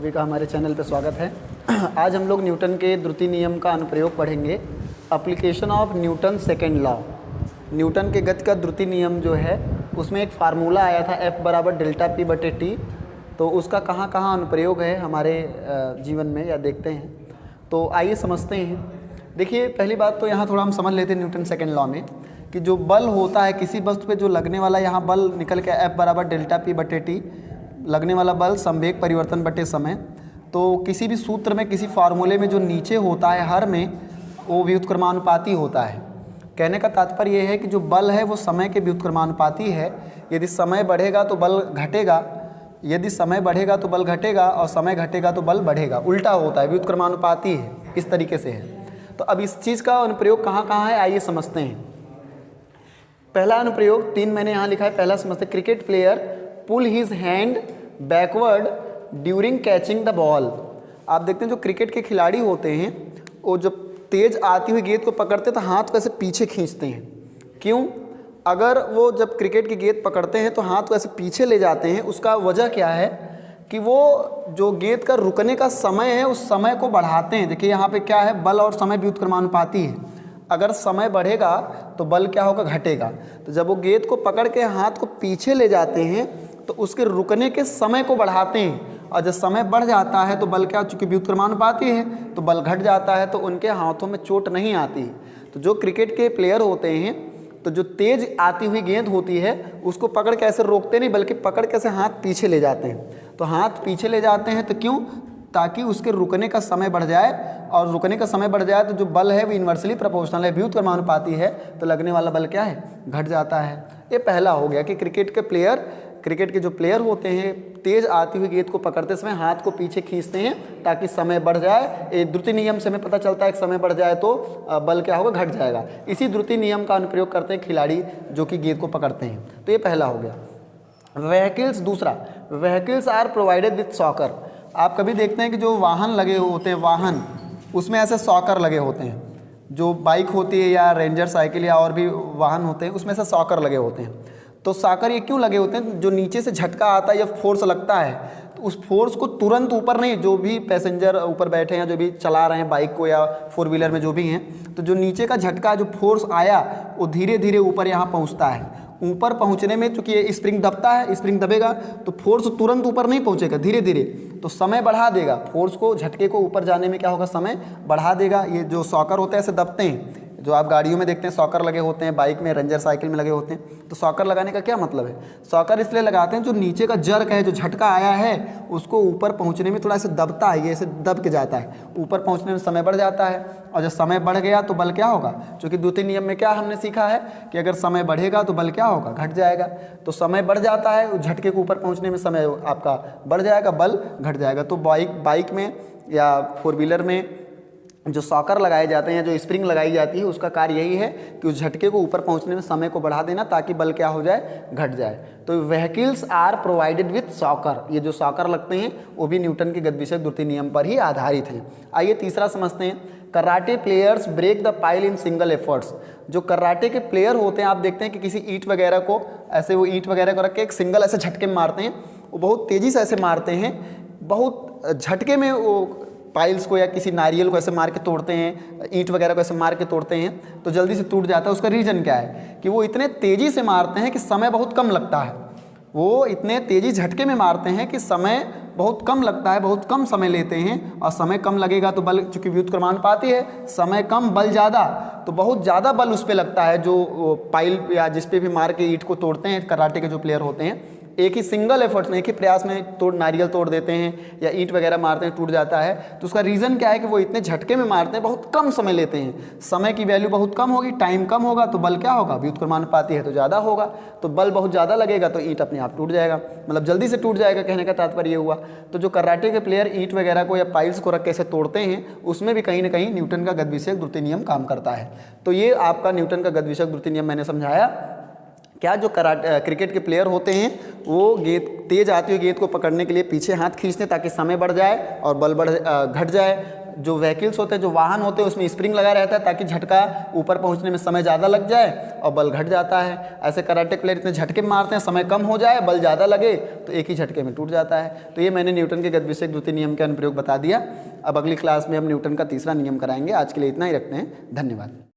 सभी का हमारे चैनल पर स्वागत है। आज हम लोग न्यूटन के द्वितीय नियम का अनुप्रयोग पढ़ेंगे। Application of Newton second law. Newton के गति का द्वितीय नियम जो है उसमें एक फार्मूला आया था F बराबर डेल्टा P बटे टी। तो उसका कहाँ कहाँ अनुप्रयोग है हमारे जीवन में या देखते हैं। तो आइए समझते हैं। देखिए, पहली बात तो यहाँ थोड़ा हम समझ लेते हैं न्यूटन सेकेंड लॉ में कि जो बल होता है किसी वस्तु पे जो लगने वाला, यहाँ बल निकल के F बराबर डेल्टा P बटे टी, लगने वाला बल संवेग परिवर्तन बटे समय। तो किसी भी सूत्र में, किसी फार्मूले में जो नीचे होता है हर में, वो व्युत्क्रमानुपाती होता है। कहने का तात्पर्य ये है कि जो बल है वो समय के व्युत्क्रमानुपाती है। यदि समय बढ़ेगा तो बल घटेगा, यदि समय बढ़ेगा तो बल घटेगा, और समय घटेगा तो बल बढ़ेगा। उल्टा होता है, व्युत्क्रमानुपाती है, इस तरीके से है। तो अब इस चीज़ का अनुप्रयोग कहाँ कहाँ है, आइए समझते हैं। पहला अनुप्रयोग 3 मैंने यहाँ लिखा है। पहला समझते, cricket player pull his hand backward during catching the ball. आप देखते हैं जो क्रिकेट के खिलाड़ी होते हैं वो जब तेज आती हुई गेंद को पकड़ते हैं तो हाथ वैसे पीछे खींचते हैं। क्यों? अगर वो जब क्रिकेट की गेंद पकड़ते हैं तो हाथ वैसे पीछे ले जाते हैं, उसका वजह क्या है कि वो जो गेंद का रुकने का समय है उस समय को बढ़ाते हैं। देखिए यहाँ पे क्या है, बल और समय व्युत्क्रमानुपाती है। अगर समय बढ़ेगा तो बल क्या होगा, घटेगा। तो जब वो गेंद को पकड़ के हाथ को पीछे ले जाते हैं तो उसके रुकने के समय को बढ़ाते हैं, और जब समय बढ़ जाता है तो बल क्या, चूँकि व्युत्क्रमानुपाती है तो बल घट जाता है, तो उनके हाथों में चोट नहीं आती। तो जो क्रिकेट के प्लेयर होते हैं तो जो तेज आती हुई गेंद होती है उसको पकड़ के ऐसे रोकते नहीं, बल्कि पकड़ के ऐसे हाथ पीछे ले जाते हैं। तो हाथ पीछे ले जाते हैं तो क्यों, ताकि उसके रुकने का समय बढ़ जाए, और रुकने का समय बढ़ जाए तो जो बल है वो इन्वर्सली प्रोपोर्शनल है, व्युत्क्रमानुपाती है, तो लगने वाला बल क्या है, घट जाता है। ये पहला हो गया कि क्रिकेट के जो प्लेयर होते हैं तेज आती हुई गेंद को पकड़ते समय हाथ को पीछे खींचते हैं ताकि समय बढ़ जाए। ये द्वितीय नियम से हमें पता चलता है कि समय बढ़ जाए तो बल क्या होगा, घट जाएगा। इसी द्वितीय नियम का अनुप्रयोग करते हैं खिलाड़ी जो कि गेंद को पकड़ते हैं। तो ये पहला हो गया। व्हीकल्स, दूसरा, vehicles are provided with soccer. आप कभी देखते हैं कि जो वाहन लगे होते हैं, वाहन उसमें ऐसे सॉकर लगे होते हैं। जो बाइक होती है या रेंजर साइकिल या और भी वाहन होते हैं उसमें से सॉकर लगे होते हैं। तो सॉकर ये क्यों लगे होते हैं, जो नीचे से झटका आता है या फोर्स लगता है तो उस फोर्स को तुरंत ऊपर नहीं, जो भी पैसेंजर ऊपर बैठे हैं, जो भी चला रहे हैं बाइक को या 4 व्हीलर में जो भी हैं, तो जो नीचे का झटका, जो फोर्स आया वो धीरे धीरे ऊपर यहाँ पहुँचता है। ऊपर पहुँचने में चूँकि ये स्प्रिंग दबता है, स्प्रिंग दबेगा तो फोर्स तुरंत ऊपर नहीं पहुँचेगा, धीरे धीरे, तो समय बढ़ा देगा। फोर्स को, झटके को ऊपर जाने में क्या होगा, समय बढ़ा देगा। ये जो सॉकर होते हैं ऐसे दबते हैं, जो आप गाड़ियों में देखते हैं सॉकर लगे होते हैं, बाइक में, रेंजर साइकिल में लगे होते हैं। तो सॉकर लगाने का क्या मतलब है, सॉकर इसलिए लगाते हैं जो नीचे का जर्क है, जो झटका आया है उसको ऊपर पहुंचने में थोड़ा ऐसे दबता है, ये ऐसे दब के जाता है, ऊपर पहुंचने में समय बढ़ जाता है। और जब समय बढ़ गया तो बल क्या होगा, क्योंकि द्वितीय नियम में क्या हमने सीखा है कि अगर समय बढ़ेगा तो बल क्या होगा, घट जाएगा। तो समय बढ़ जाता है, उस झटके को ऊपर पहुँचने में समय आपका बढ़ जाएगा, बल घट जाएगा। तो बाइक में या 4 व्हीलर में जो सॉकर लगाए जाते हैं, जो स्प्रिंग लगाई जाती है, उसका कार्य यही है कि उस झटके को ऊपर पहुंचने में समय को बढ़ा देना ताकि बल क्या हो जाए, घट जाए। तो vehicles are provided with soccer, ये जो सॉकर लगते हैं वो भी न्यूटन के गतिविषयक द्वितीय नियम पर ही आधारित हैं। आइए तीसरा समझते हैं। Karate players break the pile in single efforts. जो कराटे के प्लेयर होते हैं, आप देखते हैं कि किसी ईंट वगैरह को ऐसे, वो ईंट वगैरह को रख के एक सिंगल ऐसे झटके में मारते हैं, वो बहुत तेज़ी से ऐसे मारते हैं, बहुत झटके में वो पाइल्स को या किसी नारियल को ऐसे मार के तोड़ते हैं, ईंट वगैरह को ऐसे मार के तोड़ते हैं तो जल्दी से टूट जाता है। उसका रीज़न क्या है कि वो इतने तेज़ी से मारते हैं कि समय बहुत कम लगता है। वो इतने तेज़ी झटके में मारते हैं कि समय बहुत कम लगता है, बहुत कम समय लेते हैं, और समय कम लगेगा तो बल, चूँकि व्युत्क्रमानुपाती है, समय कम बल ज़्यादा, तो बहुत ज़्यादा बल उस पर लगता है। जो पाइल या जिस पे भी मार के ईंट को तोड़ते हैं कराटे के जो प्लेयर होते हैं, एक ही सिंगल एफर्ट्स में, एक ही प्रयास में नारियल तोड़ देते हैं या ईंट वगैरह मारते हैं, टूट जाता है। तो उसका रीज़न क्या है कि वो इतने झटके में मारते हैं, बहुत कम समय लेते हैं, समय की वैल्यू बहुत कम होगी, टाइम कम होगा, तो बल क्या होगा, व्युत्क्रमानुपाती है तो ज़्यादा होगा, तो बल बहुत ज़्यादा लगेगा तो ईंट अपने आप टूट जाएगा, मतलब जल्दी से टूट जाएगा, कहने का तात्पर्य ये हुआ। तो जो कराटे के प्लेयर ईंट वगैरह को या पाइल्स को रख के ऐसे तोड़ते हैं, उसमें भी कहीं ना कहीं न्यूटन का गतिविषयक द्वितीय नियम काम करता है। तो ये आपका न्यूटन का गतिविषयक द्वितीय नियम मैंने समझाया। क्या, जो क्रिकेट के प्लेयर होते हैं वो गेंद, तेज आती हुई गेंद को पकड़ने के लिए पीछे हाथ खींचते हैं ताकि समय बढ़ जाए और बल घट जाए। जो व्हीकल्स होते हैं, जो वाहन होते हैं, उसमें स्प्रिंग लगा रहता है ताकि झटका ऊपर पहुंचने में समय ज़्यादा लग जाए और बल घट जाता है। ऐसे कराटे प्लेयर इतने झटके मारते हैं, समय कम हो जाए, बल ज़्यादा लगे तो एक ही झटके में टूट जाता है। तो ये मैंने न्यूटन के गतिविषयक द्वितीय नियम का अनुप्रयोग बता दिया। अब अगली क्लास में हम न्यूटन का तीसरा नियम कराएंगे। आज के लिए इतना ही रखते हैं। धन्यवाद।